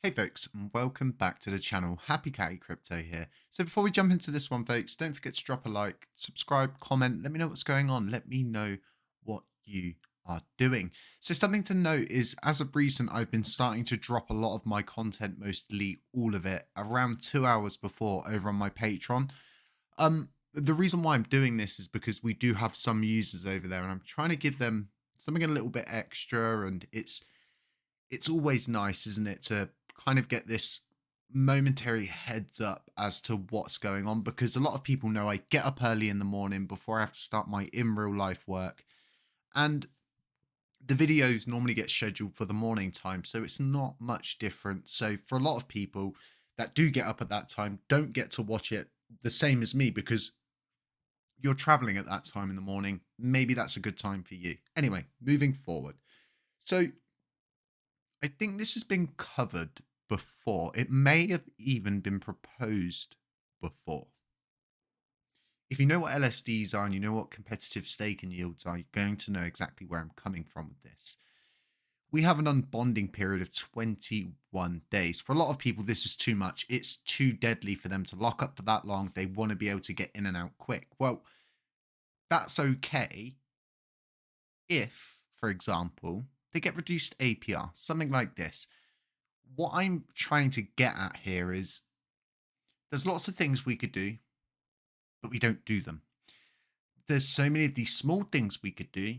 Hey folks, and welcome back to the channel. HappyCattyCrypto here. So before we jump into this one, folks, don't forget to drop a like, subscribe, comment, let me know what's going on. Let me know what you are doing. So something to note is, as of recent, I've been starting to drop a lot of my content, mostly all of it, around 2 hours before over on my Patreon. The reason why I'm doing this is because we do have some users over there, and I'm trying to give them something a little bit extra, and it's always nice, isn't it, to kind of get this momentary heads up as to what's going on, because a lot of people know I get up early in the morning before I have to start my in real life work, and the videos normally get scheduled for the morning time, so it's not much different. So for a lot of people that do get up at that time, don't get to watch it the same as me because you're traveling at that time in the morning. Maybe that's a good time for you. Anyway, moving forward. So I think this has been covered before. It may have even been proposed before. If you know what LSDs are and you know what competitive staking yields are, you're going to know exactly where I'm coming from with this. We have an unbonding period of 21 days. For a lot of people, this is too much. It's too deadly for them to lock up for that long. They want to be able to get in and out quick. Well, that's okay if, for example, they get reduced APR, something like this. What I'm trying to get at here is there's lots of things we could do, but we don't do them. There's so many of these small things we could do,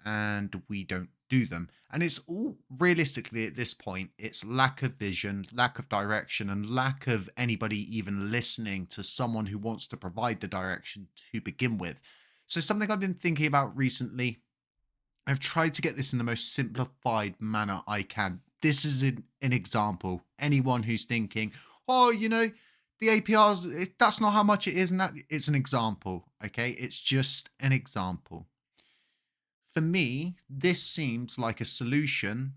and we don't do them. And it's all realistically at this point, it's lack of vision, lack of direction, and lack of anybody even listening to someone who wants to provide the direction to begin with. So, something I've been thinking about recently, I've tried to get this in the most simplified manner I can. This is an example. Anyone who's thinking, oh, the APRs, that's not how much it is, and that it's an example. Okay. It's just an example. For me, this seems like a solution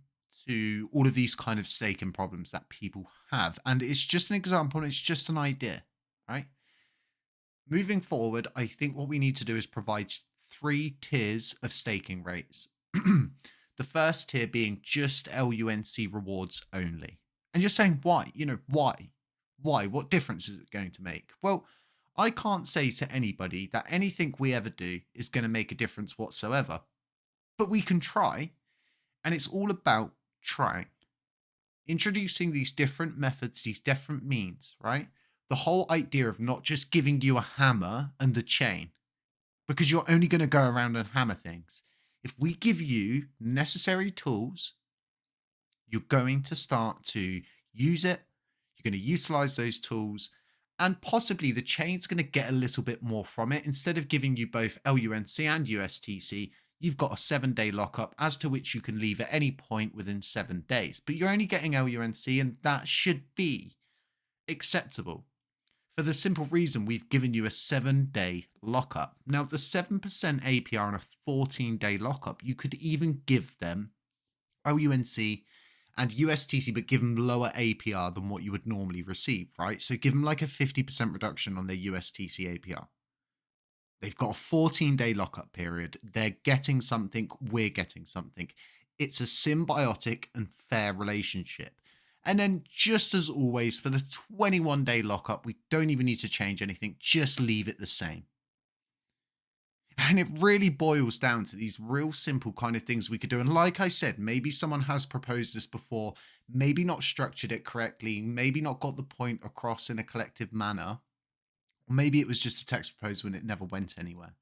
to all of these kind of staking problems that people have. And it's just an example, and it's just an idea, right? Moving forward, I think what we need to do is provide three tiers of staking rates. The first tier being just LUNC rewards only. And you're saying, why? Why? Why? What difference is it going to make? Well, I can't say to anybody that anything we ever do is going to make a difference whatsoever, but we can try. And it's all about trying, introducing these different methods, these different means, right? The whole idea of not just giving you a hammer and the chain, because you're only going to go around and hammer things. If we give you necessary tools, you're going to start to use it. You're going to utilize those tools, and possibly the chain's going to get a little bit more from it. Instead of giving you both LUNC and USTC, you've got a 7-day lockup as to which you can leave at any point within 7 days. But you're only getting LUNC, and that should be acceptable for the simple reason we've given you a 7-day lockup. Now, the 7% APR on a 14-day lockup, you could even give them LUNC and USTC, but give them lower APR than what you would normally receive, right? So give them like a 50% reduction on their USTC APR. They've got a 14-day lockup period. They're getting something, we're getting something. It's a symbiotic and fair relationship. And then, just as always, for the 21-day lockup, we don't even need to change anything. Just leave it the same. And it really boils down to these real simple kind of things we could do. And like I said, maybe someone has proposed this before, maybe not structured it correctly, maybe not got the point across in a collective manner. Or maybe it was just a text proposal and it never went anywhere.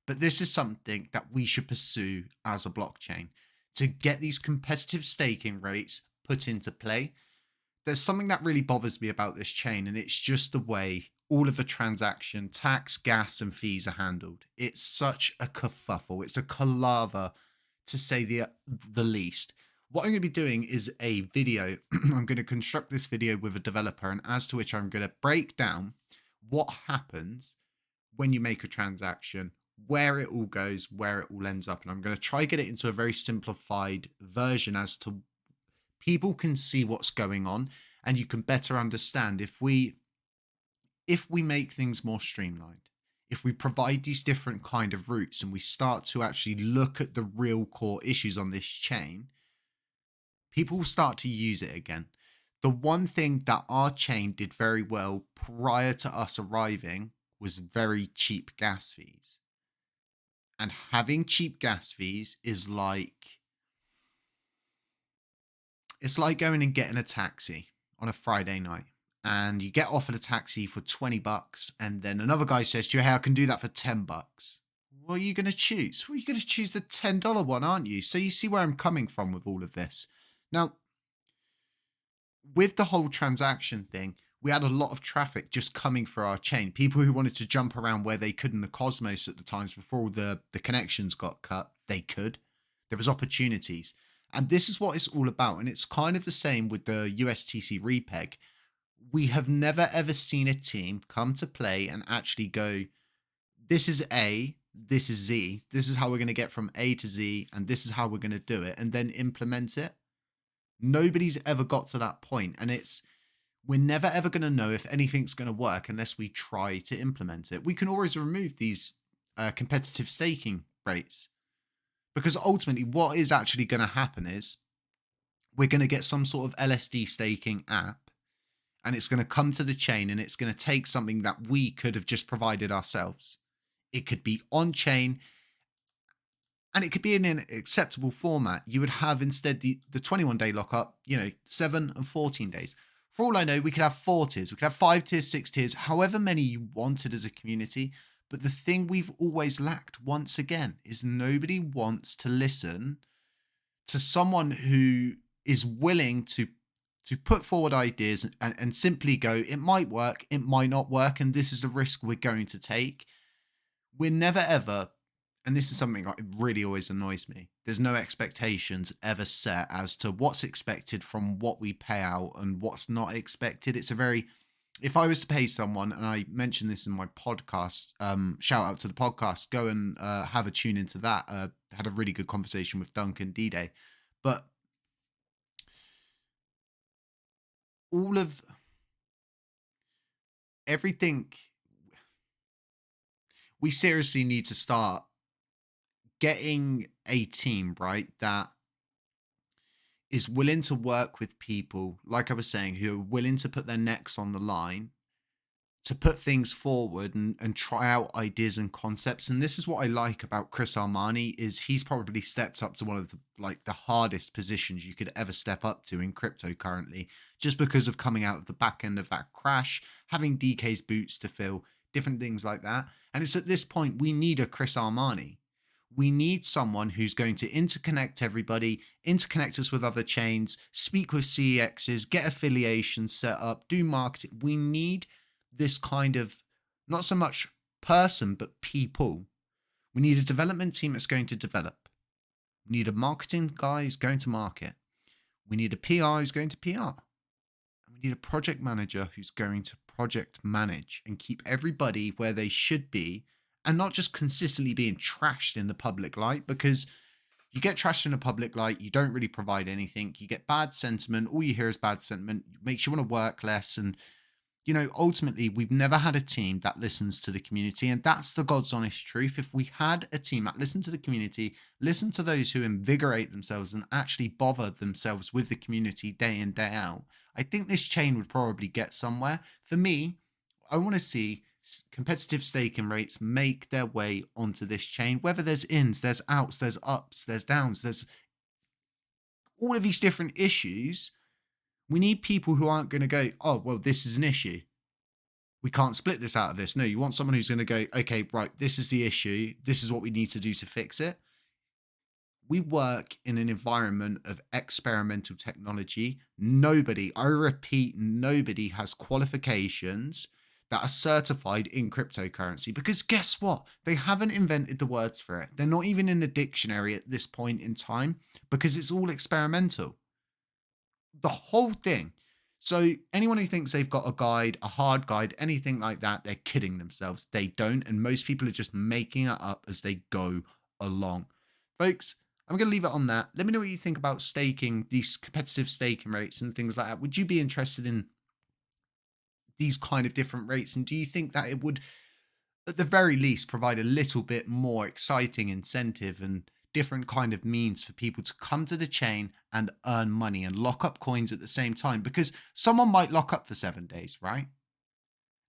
But this is something that we should pursue as a blockchain to get these competitive staking rates put into play. There's something that really bothers me about this chain, and it's just the way all of the transaction, tax, gas, and fees are handled. It's such a kerfuffle. It's a palaver, to say the least. What I'm going to be doing is a video. I'm going to construct this video with a developer, and as to which I'm going to break down what happens when you make a transaction, where it all goes, where it all ends up. And I'm going to try get it into a very simplified version as to people can see what's going on, and you can better understand if we make things more streamlined, if we provide these different kind of routes and we start to actually look at the real core issues on this chain, people will start to use it again. The one thing that our chain did very well prior to us arriving was very cheap gas fees. And having cheap gas fees is like, it's like going and getting a taxi on a Friday night, and you get offered a taxi for $20 and then another guy says to you, hey, I can do that for $10. What are you going to choose? Well, you're going to choose the $10 one, aren't you? So you see where I'm coming from with all of this. Now, with the whole transaction thing, we had a lot of traffic just coming for our chain. People who wanted to jump around where they could in the Cosmos at the times before all the connections got cut, they could. There was opportunities. And this is what it's all about. And it's kind of the same with the USTC repeg. We have never ever seen a team come to play and actually go, this is A, this is Z, this is how we're going to get from A to Z, and this is how we're going to do it, and then implement it. Nobody's ever got to that point, and we're never ever going to know if anything's going to work unless we try to implement it. We can always remove these competitive staking rates, because ultimately what is actually going to happen is we're going to get some sort of LSD staking app, and it's going to come to the chain, and it's going to take something that we could have just provided ourselves. It could be on chain, and it could be in an acceptable format. You would have instead the 21-day lockup, 7 and 14 days. For all I know, we could have 4 tiers. We could have 5 tiers, 6 tiers, however many you wanted as a community. But the thing we've always lacked, once again, is nobody wants to listen to someone who is willing to put forward ideas and simply go, it might work, it might not work, and this is the risk we're going to take. We're never ever, and this is something that really always annoys me, there's no expectations ever set as to what's expected from what we pay out and what's not expected. It's a very, if I was to pay someone, and I mentioned this in my podcast, shout out to the podcast, go and have a tune into that. Had a really good conversation with Duncan D-Day. But all of everything, we seriously need to start getting a team, right, that is willing to work with people, like I was saying, who are willing to put their necks on the line, to put things forward and try out ideas and concepts. And this is what I like about Chris Armani, is he's probably stepped up to one of the hardest positions you could ever step up to in crypto currently, just because of coming out of the back end of that crash, having DK's boots to fill, different things like that. And it's at this point we need a Chris Armani. We need someone who's going to interconnect everybody, interconnect us with other chains, speak with CEXs, get affiliations set up, do marketing. We need this kind of, not so much person, but people. We need a development team that's going to develop. We need a marketing guy who's going to market. We need a PR who's going to PR. And we need a project manager who's going to project manage and keep everybody where they should be, and not just consistently being trashed in the public light, because you get trashed in the public light, you don't really provide anything, you get bad sentiment, all you hear is bad sentiment, makes you want to work less. And ultimately, we've never had a team that listens to the community. And that's the God's honest truth. If we had a team that listened to the community, listened to those who invigorate themselves and actually bother themselves with the community day in, day out, I think this chain would probably get somewhere. For me, I want to see competitive staking rates make their way onto this chain, whether there's ins, there's outs, there's ups, there's downs, there's all of these different issues. We need people who aren't going to go, oh, well, this is an issue, we can't split this out of this. No, you want someone who's going to go, okay, right, this is the issue, this is what we need to do to fix it. We work in an environment of experimental technology. Nobody, I repeat, nobody has qualifications that are certified in cryptocurrency, because guess what? They haven't invented the words for it. They're not even in a dictionary at this point in time, because it's all experimental. The whole thing. So anyone who thinks they've got a guide, a hard guide, anything like that, they're kidding themselves. They don't. And most people are just making it up as they go along. Folks, I'm going to leave it on that. Let me know what you think about staking, these competitive staking rates and things like that. Would you be interested in these kind of different rates? And do you think that it would, at the very least, provide a little bit more exciting incentive and different kind of means for people to come to the chain and earn money and lock up coins at the same time, because someone might lock up for 7 days, right?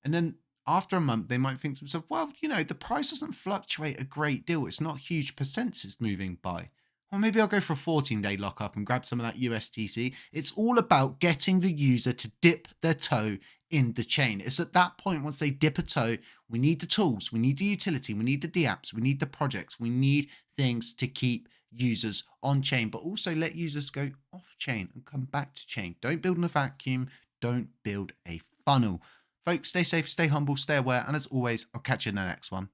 And then after a month, they might think to themselves, well, the price doesn't fluctuate a great deal. It's not huge percents it's moving by. Or maybe I'll go for a 14-day lockup and grab some of that USTC. It's all about getting the user to dip their toe in the chain. It's at that point, once they dip a toe, we need the tools, we need the utility, we need the dApps, we need the projects, we need things to keep users on chain, but also let users go off chain and come back to chain. Don't build in a vacuum. Don't build a funnel. Folks, stay safe, stay humble, stay aware, and as always, I'll catch you in the next one.